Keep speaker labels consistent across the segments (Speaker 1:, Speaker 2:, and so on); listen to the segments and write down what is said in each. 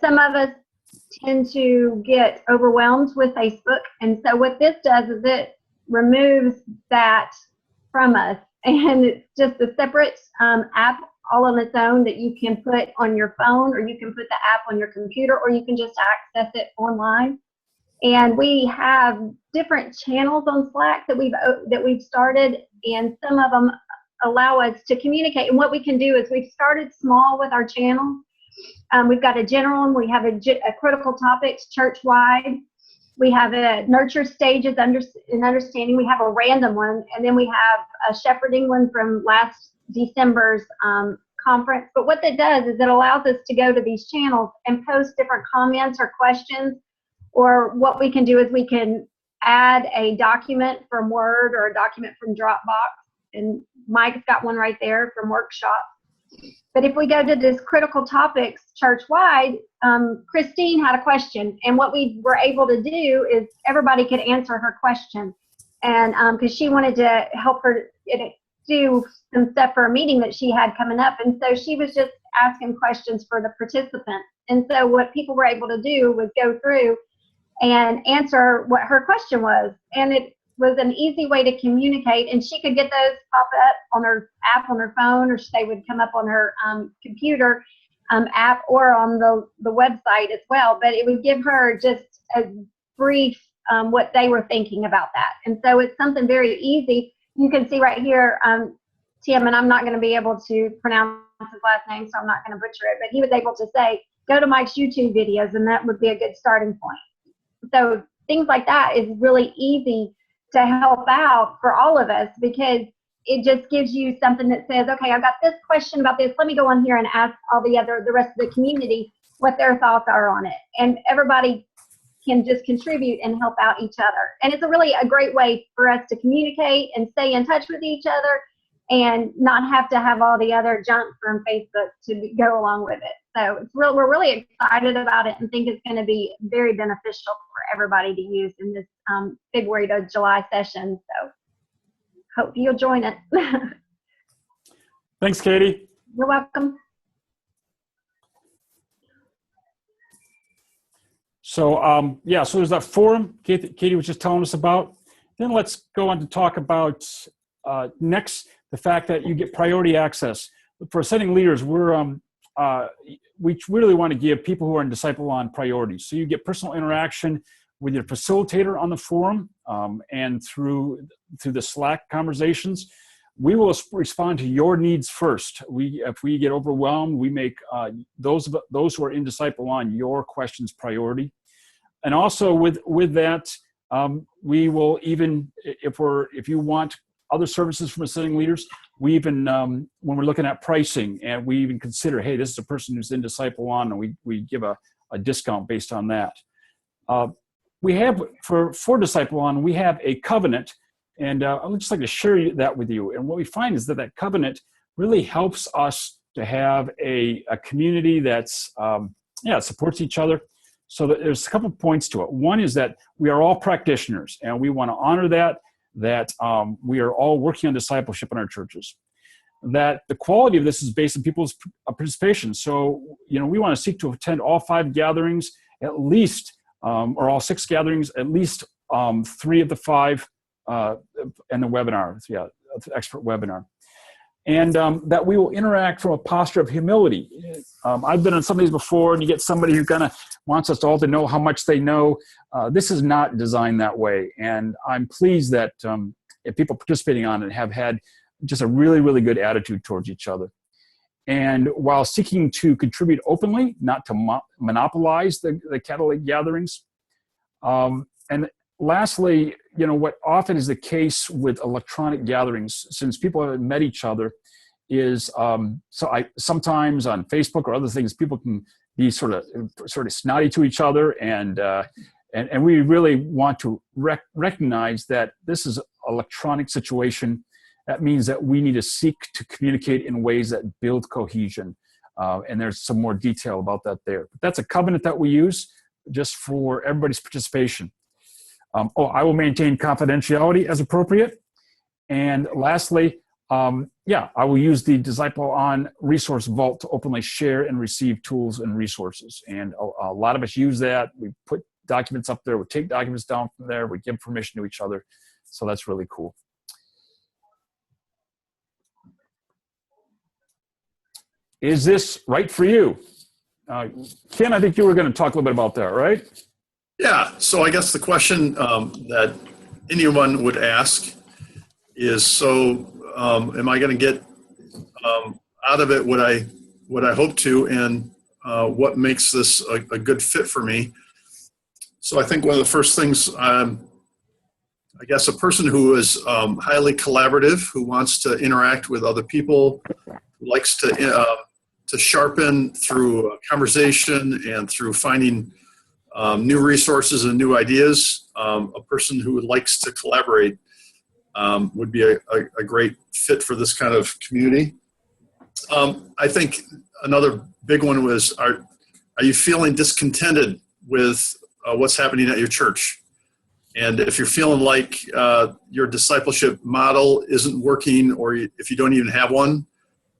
Speaker 1: some of us tend to get overwhelmed with Facebook. And so what this does is it removes that from us. And it's just a separate app all on its own that you can put on your phone, or you can put the app on your computer, or you can just access it online. And we have different channels on Slack that we've started, and some of them allow us to communicate. And what we can do is we've started small with our channel. We've got a general one, we have a critical topics church-wide. We have a nurture stages in understanding. We have a random one, and then we have a shepherding one from last December's conference. But what that does is it allows us to go to these channels and post different comments or questions. Or what we can do is we can add a document from Word or a document from Dropbox. And Mike's got one right there from Workshop. But if we go to this critical topics church-wide, Christine had a question. And what we were able to do is everybody could answer her question. And because she wanted to help her do some stuff for a meeting that she had coming up. And so she was just asking questions for the participants. And so what people were able to do was go through and answer what her question was. And it was an easy way to communicate, and she could get those pop up on her app on her phone, or they would come up on her computer app or on the website as well. But it would give her just a brief what they were thinking about that. And so it's something very easy. You can see right here, Tim, and I'm not going to be able to pronounce his last name, so I'm not going to butcher it, but he was able to say, go to Mike's YouTube videos, and that would be a good starting point. So things like that is really easy to help out for all of us, because it just gives you something that says, okay, I've got this question about this. Let me go on here and ask the rest of the community what their thoughts are on it. And everybody can just contribute and help out each other. And it's a great way for us to communicate and stay in touch with each other and not have to have all the other junk from Facebook to go along with it. So we're really excited about it and think it's going to be very beneficial for everybody to use in this February to July session. So hope you'll join it.
Speaker 2: Thanks, Katie.
Speaker 1: You're welcome.
Speaker 2: So so there's that forum Katie was just telling us about. Then let's go on to talk about next, the fact that you get priority access. For ascending leaders, we really want to give people who are in DiscipleOn priorities. So you get personal interaction with your facilitator on the forum and through the Slack conversations. We will respond to your needs first. If we get overwhelmed, we make those who are in DiscipleOn your questions priority. And also with that, we will even, if you want other services from ascending leaders, we even, when we're looking at pricing, and we even consider, hey, this is a person who's in DiscipleOn, and we give a discount based on that. We have, for DiscipleOn, we have a covenant, and I would just like to share that with you. And what we find is that covenant really helps us to have a community that's, supports each other. So there's a couple points to it. One is that we are all practitioners, and we want to honor that we are all working on discipleship in our churches. That the quality of this is based on people's participation. So, we want to seek to attend all 5 gatherings, at least, or all 6 gatherings, at least 3 of the 5, and the webinar, the expert webinar. And that we will interact from a posture of humility. I've been on some of these before, and you get somebody who kind of wants us all to know how much they know. This is not designed that way. And I'm pleased that if people participating on it have had just a really, really good attitude towards each other. And while seeking to contribute openly, not to monopolize the catalytic gatherings. And lastly, what often is the case with electronic gatherings, since people haven't met each other, is sometimes on Facebook or other things, people can be sort of snotty to each other, and we really want to recognize that this is an electronic situation. That means that we need to seek to communicate in ways that build cohesion, and there's some more detail about that there. But that's a covenant that we use just for everybody's participation. I will maintain confidentiality as appropriate. And lastly, Yeah, I will use the DiscipleOn resource vault to openly share and receive tools and resources. And a lot of us use that. We put documents up there. We take documents down from there. We give permission to each other. So that's really cool. Is this right for you? Ken, I think you were going to talk a little bit about that, right?
Speaker 3: Yeah. So I guess the question that anyone would ask is, so am I going to get out of it what I hope to, and what makes this a good fit for me? So I think one of the first things, I guess, a person who is highly collaborative, who wants to interact with other people, who likes to sharpen through conversation and through finding new resources and new ideas. A person who likes to collaborate would be a great fit for this kind of community. I think another big one was, are you feeling discontented with what's happening at your church? And if you're feeling like your discipleship model isn't working, or if you don't even have one,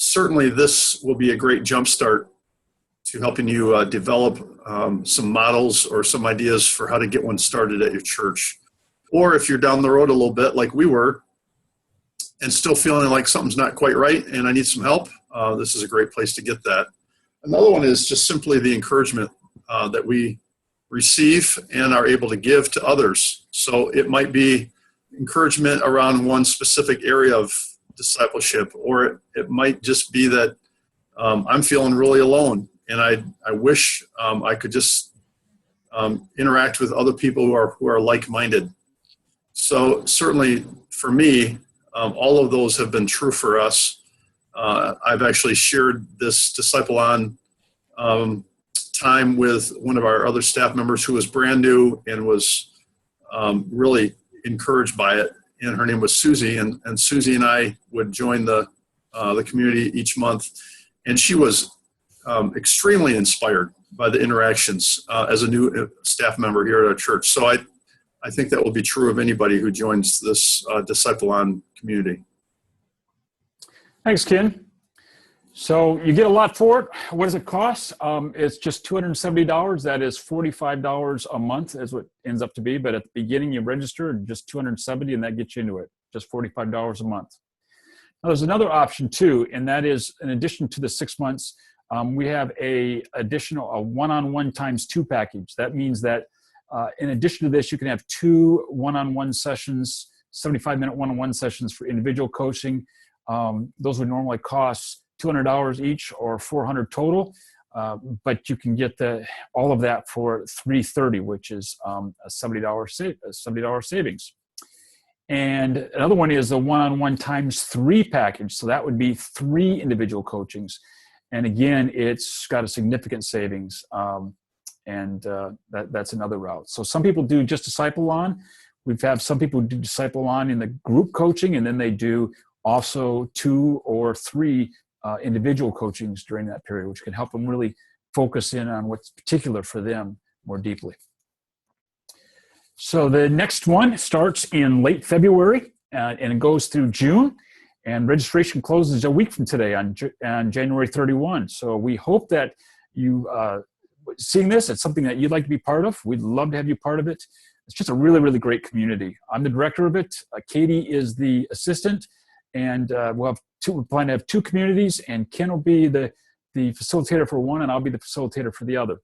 Speaker 3: certainly this will be a great jumpstart to helping you develop some models or some ideas for how to get one started at your church. Or if you're down the road a little bit like we were and still feeling like something's not quite right and I need some help, this is a great place to get that. Another one is just simply the encouragement that we receive and are able to give to others. So it might be encouragement around one specific area of discipleship, or it might just be that I'm feeling really alone, and I wish I could just interact with other people who are like-minded. So certainly for me, all of those have been true for us. I've actually shared this DiscipleOn time with one of our other staff members who was brand new and was really encouraged by it. And her name was Susie, and Susie and I would join the community each month. And she was extremely inspired by the interactions as a new staff member here at our church. So I think that will be true of anybody who joins this DiscipleOn community.
Speaker 2: Thanks, Ken. So you get a lot for it. What does it cost? It's just $270. That is $45 a month is what it ends up to be. But at the beginning, you register just $270, and that gets you into it, just $45 a month. Now, there's another option too, and that is, in addition to the 6 months, we have a one-on-one times 2 package. That means that in addition to this, you can have 2 one-on-one sessions, 75-minute one-on-one sessions for individual coaching. Those would normally cost $200 each, or $400 total, but you can get all of that for $330, which is a $70 savings. And another one is the one-on-one times 3 package. So that would be 3 individual coachings. And again, it's got a significant savings. That's another route. So some people do just DiscipleOn. We've had some people do DiscipleOn in the group coaching, and then they do also 2 or 3 individual coachings during that period, which can help them really focus in on what's particular for them more deeply. So the next one starts in late February, and it goes through June, and registration closes a week from today on January 31. So we hope that you seeing this, it's something that you'd like to be part of. We'd love to have you part of it. It's just a really, really great community. I'm the director of it. Katie is the assistant, and we're planning to have 2 communities, and Ken will be the facilitator for one, and I'll be the facilitator for the other.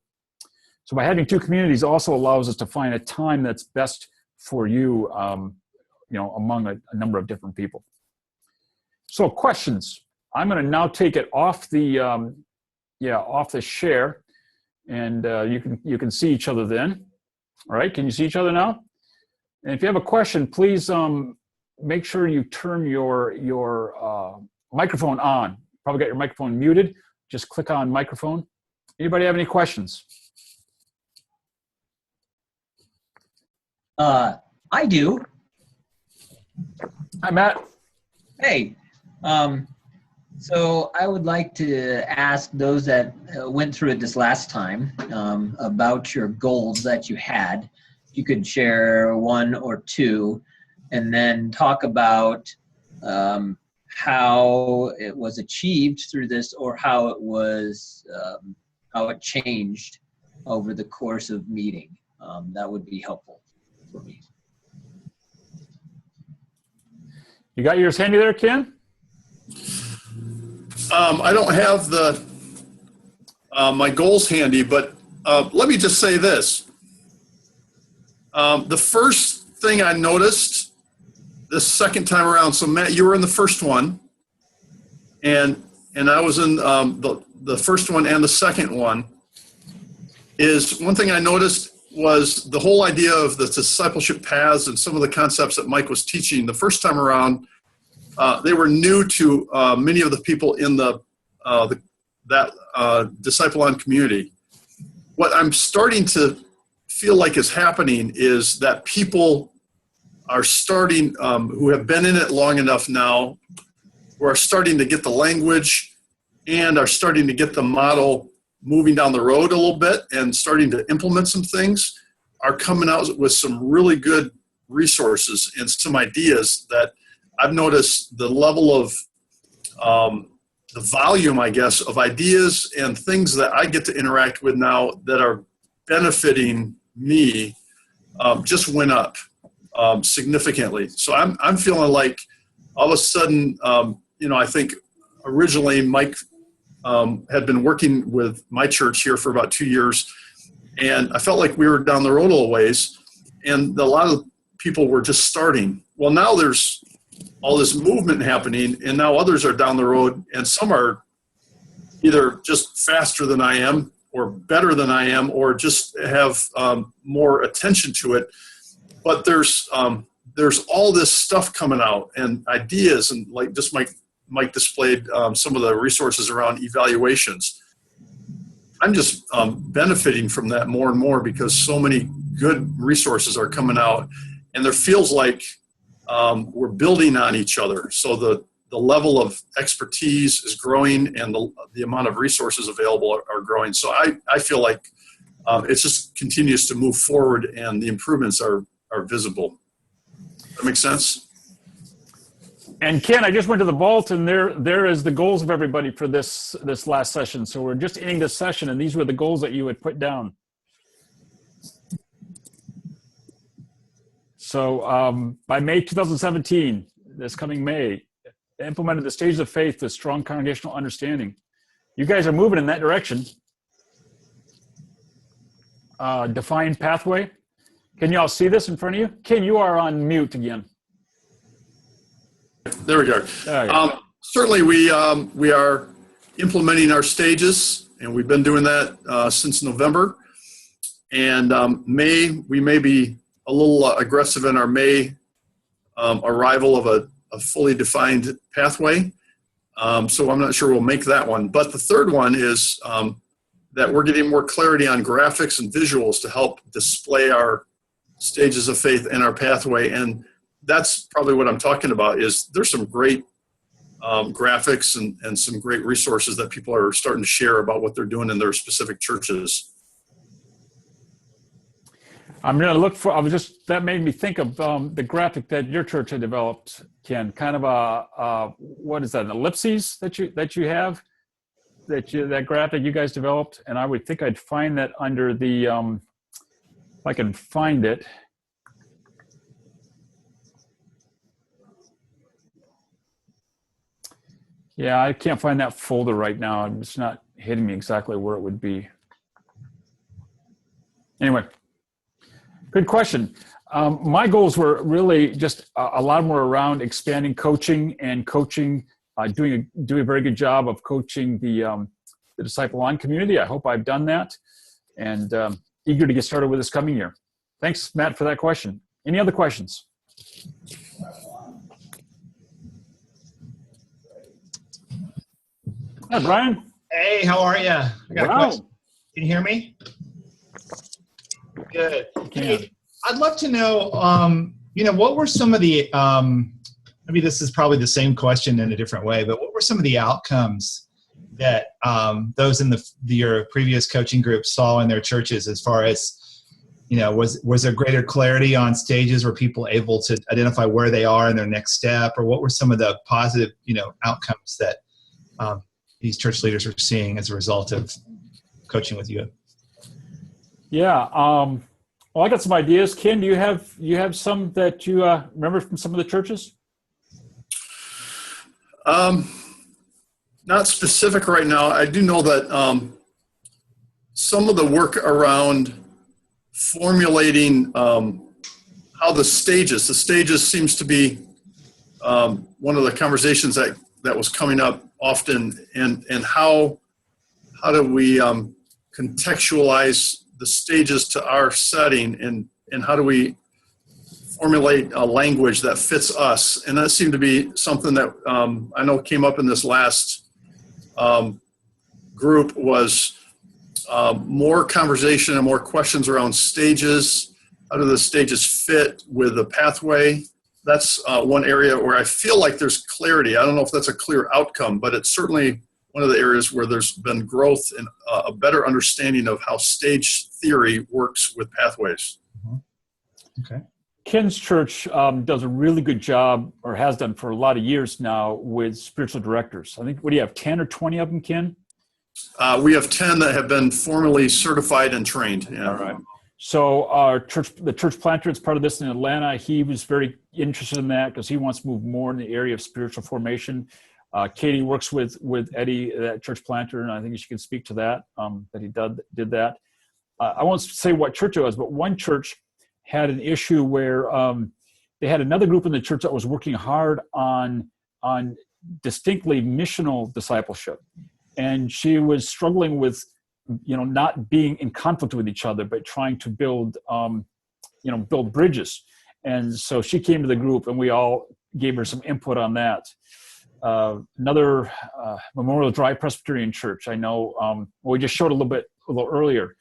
Speaker 2: So by having 2 communities also allows us to find a time that's best for you, among a number of different people. So questions. I'm going to now take it off the share, and you can see each other then. All right, can you see each other now? And if you have a question, please make sure you turn your microphone on. Probably got your microphone muted. Just click on microphone. Anybody have any questions?
Speaker 4: I do.
Speaker 2: Hi, Matt.
Speaker 4: Hey. So I would like to ask those that went through it this last time about your goals that you had. You could share 1 or 2, and then talk about how it was achieved through this, or how it was, how it changed over the course of meeting. That would be helpful for me.
Speaker 2: You got yours handy there, Ken?
Speaker 3: I don't have my goals handy, but let me just say this. The first thing I noticed this second time around, so Matt, you were in the first one, and I was in the first one and the second one, is one thing I noticed was the whole idea of the discipleship paths and some of the concepts that Mike was teaching the first time around. They were new to many of the people in that DiscipleOn community. What I'm starting to feel like is happening is that people are starting, who have been in it long enough now, who are starting to get the language and are starting to get the model moving down the road a little bit and starting to implement some things, are coming out with some really good resources and some ideas that I've noticed the level of the volume, I guess, of ideas and things that I get to interact with now that are benefiting me just went up significantly. So I'm feeling like all of a sudden, I think originally Mike had been working with my church here for about 2 years, and I felt like we were down the road a little ways, and a lot of people were just starting. Well, now there's all this movement happening, and now others are down the road, and some are either just faster than I am or better than I am, or just have more attention to it. But there's all this stuff coming out and ideas, and like just Mike displayed some of the resources around evaluations. I'm just benefiting from that more and more because so many good resources are coming out, and there feels like we're building on each other. So the level of expertise is growing, and the amount of resources available are growing. So I feel like it just continues to move forward, and the improvements are visible. That makes sense?
Speaker 2: And Ken, I just went to the vault, and there is the goals of everybody for this last session. So we're just ending this session, and these were the goals that you had put down. So by May 2017, this coming May, implemented the stages of faith with strong congregational understanding. You guys are moving in that direction. Defined pathway. Can you all see this in front of you? Ken, you are on mute again.
Speaker 3: There we go. Certainly, we are implementing our stages, and we've been doing that since November. And we may be a little aggressive in our May arrival of a fully defined pathway. So I'm not sure we'll make that one. But the third one is that we're getting more clarity on graphics and visuals to help display our stages of faith and our pathway. And that's probably what I'm talking about. Is there's some great graphics and some great resources that people are starting to share about what they're doing in their specific churches.
Speaker 2: I'm going to look for, that made me think of the graphic that your church had developed, Ken, kind of what is that, an ellipses that you have, that graphic you guys developed. And I would think I'd find that under the, if I can find it. Yeah, I can't find that folder right now. It's not hitting me exactly where it would be. Anyway. Good question. My goals were really just a lot more around expanding coaching and doing a very good job of coaching the DiscipleOn community. I hope I've done that, and eager to get started with this coming year. Thanks, Matt, for that question. Any other questions? Hi, Brian.
Speaker 5: Hey, how are you? I got a
Speaker 2: Wow.
Speaker 5: question. Can you hear me? Good. Hey, I'd love to know, what were some of the, maybe this is probably the same question in a different way, but what were some of the outcomes that those in your previous coaching groups saw in their churches as far as Was there greater clarity on stages? Were people able to identify where they are in their next step, or what were some of the positive, outcomes that these church leaders are seeing as a result of coaching with you?
Speaker 2: Yeah. Well, I got some ideas. Ken, do you have some that you remember from some of the churches?
Speaker 3: Not specific right now. I do know that some of the work around formulating how the stages seems to be one of the conversations that was coming up often, and how do we contextualize the stages to our setting, and how do we formulate a language that fits us. And that seemed to be something that I know came up in this last group, was more conversation and more questions around stages. How do the stages fit with the pathway? That's one area where I feel like there's clarity. I don't know if that's a clear outcome, but it's certainly one of the areas where there's been growth and a better understanding of how stage theory works with pathways.
Speaker 5: Okay.
Speaker 2: Ken's church does a really good job, or has done for a lot of years now, with spiritual directors. I think, what do you have, 10 or 20 of them, Ken?
Speaker 3: We have 10 that have been formally certified and trained. Yeah.
Speaker 2: All right. So the church planter is part of this in Atlanta. He was very interested in that because he wants to move more in the area of spiritual formation. Katie works with Eddie, that church planter, and I think she can speak to that, that he did that. I won't say what church it was, but one church had an issue where they had another group in the church that was working hard on distinctly missional discipleship. And she was struggling with, not being in conflict with each other, but trying to build bridges. And so she came to the group, and we all gave her some input on that. Another Memorial Drive Presbyterian Church, I know, we just showed a little earlier.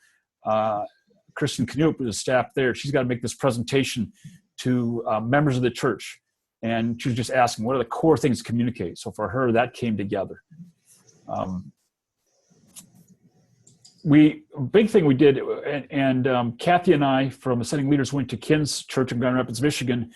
Speaker 2: Kristen Knoop, the staff there, she's got to make this presentation to members of the church. And she was just asking, what are the core things to communicate? So for her, that came together. Big thing we did, and Kathy and I from Ascending Leaders went to Ken's church in Grand Rapids, Michigan,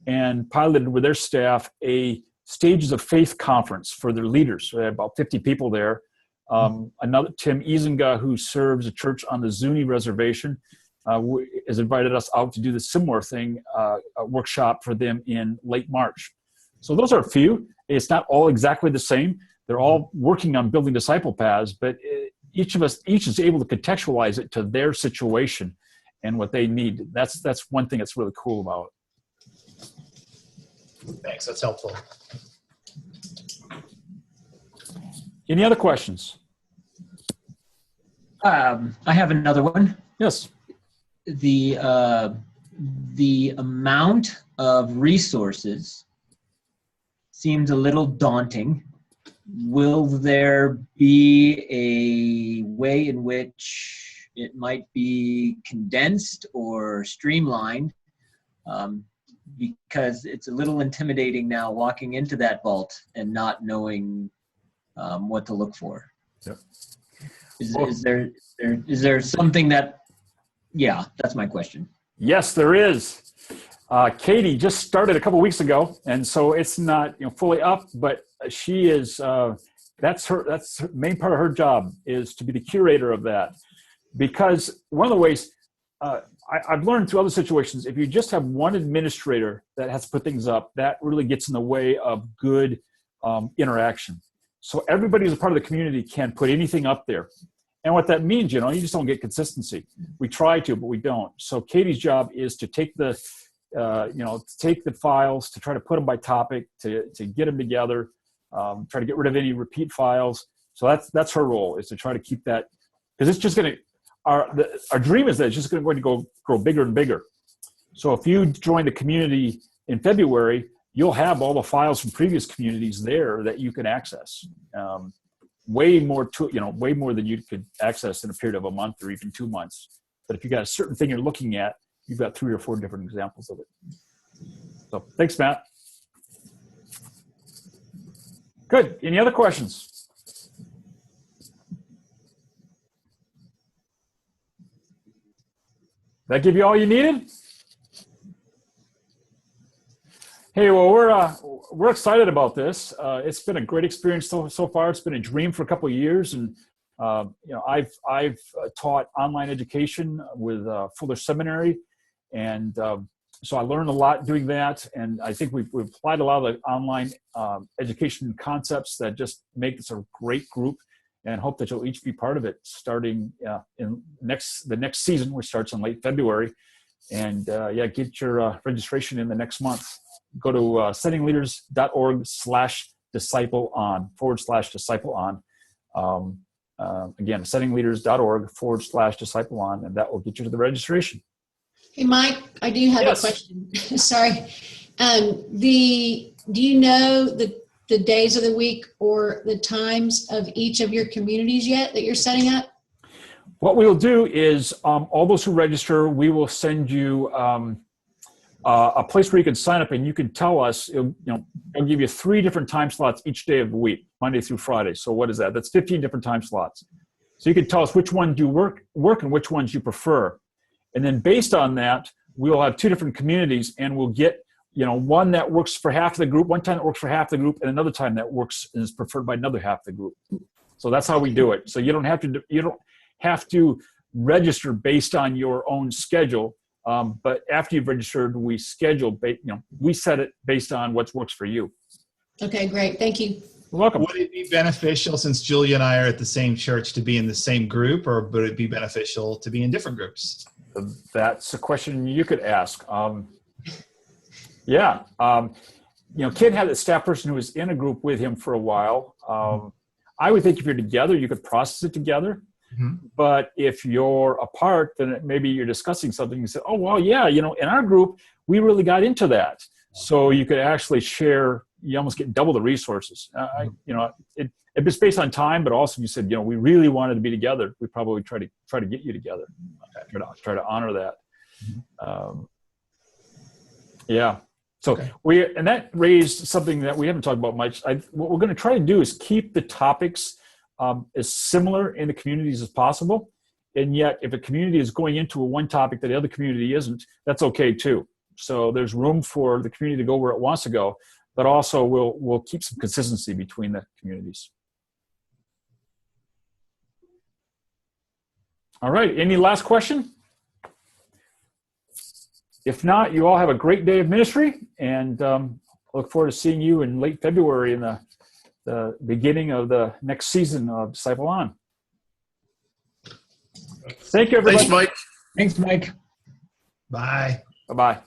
Speaker 2: and piloted with their staff a Stages of Faith conference for their leaders. So they had about 50 people there. Another Tim Izinga, who serves a church on the Zuni reservation, has invited us out to do the similar thing, a workshop for them in late March. So those are a few. It's not all exactly the same. They're all working on building disciple paths, but each is able to contextualize it to their situation and what they need. That's one thing that's really cool about it.
Speaker 5: Thanks, that's helpful.
Speaker 2: Any other questions?
Speaker 4: I have another one.
Speaker 2: Yes.
Speaker 4: The amount of resources seems a little daunting. Will there be a way in which it might be condensed or streamlined? Because it's a little intimidating now walking into that vault and not knowing what to look for.
Speaker 2: Yep.
Speaker 4: Is there something that, yeah, that's my question.
Speaker 2: Yes, there is. Katie just started a couple weeks ago, and so it's not fully up, but she is. That's her main part of her job, is to be the curator of that. Because one of the ways I've learned through other situations, if you just have one administrator that has to put things up, that really gets in the way of good interaction. So everybody who's a part of the community can put anything up there. And what that means, you just don't get consistency. We try to, but we don't. So Katie's job is to take the files, to try to put them by topic, to get them together, try to get rid of any repeat files. So that's her role, is to try to keep that, because it's just going to, our dream is that it's just going to grow bigger and bigger. So if you join the community in February, you'll have all the files from previous communities there that you can access. Way more than you could access in a period of a month or even 2 months. But if you got a certain thing you're looking at, you've got 3 or 4 different examples of it. So thanks, Matt. Good. Any other questions? That give you all you needed? Hey, well, we're excited about this. It's been a great experience so far. It's been a dream for a couple of years, and I've taught online education with Fuller Seminary, and so I learned a lot doing that. And I think we've applied a lot of the online education concepts that just make this a great group, and hope that you'll each be part of it starting in the next season, which starts in late February. And get your registration in the next month. Go to settingleaders.org/discipleon Again, settingleaders.org/discipleon, and that will get you to the registration.
Speaker 6: Hey, Mike, I do have a question. Sorry. Do you know the days of the week or the times of each of your communities yet that you're setting up?
Speaker 2: What we will do is all those who register, we will send you a place where you can sign up, and you can tell us, it'll give you 3 different time slots each day of the week, Monday through Friday. So what is that? That's 15 different time slots. So you can tell us which ones you work and which ones you prefer. And then based on that, we'll have 2 different communities, and we'll get, one that works for half the group, one time that works for half the group, and another time that works and is preferred by another half the group. So that's how we do it. So you don't have to register based on your own schedule. But after you've registered, we schedule, we set it based on what works for you. Okay,
Speaker 6: great. Thank you.
Speaker 2: You're welcome.
Speaker 5: Would it be beneficial, since Julia and I are at the same church, to be in the same group, or would it be beneficial to be in different groups?
Speaker 2: That's a question you could ask. Ken had a staff person who was in a group with him for a while. I would think if you're together, you could process it together. Mm-hmm. But if you're apart, then maybe you're discussing something. You say, "Oh, well, yeah, in our group, we really got into that." So you could actually share. You almost get double the resources. It was based on time, but also you said, we really wanted to be together. We probably try to get you together. Try to honor that. So and that raised something that we haven't talked about much. What we're going to try to do is keep the topics as similar in the communities as possible. And yet, if a community is going into one topic that the other community isn't, that's okay too. So there's room for the community to go where it wants to go, but also we'll keep some consistency between the communities. All right, any last question? If not, you all have a great day of ministry, and look forward to seeing you in late February in the beginning of the next season of DiscipleOn. Thank you, everybody.
Speaker 3: Thanks, Mike.
Speaker 4: Thanks, Mike.
Speaker 5: Bye.
Speaker 2: Bye-bye.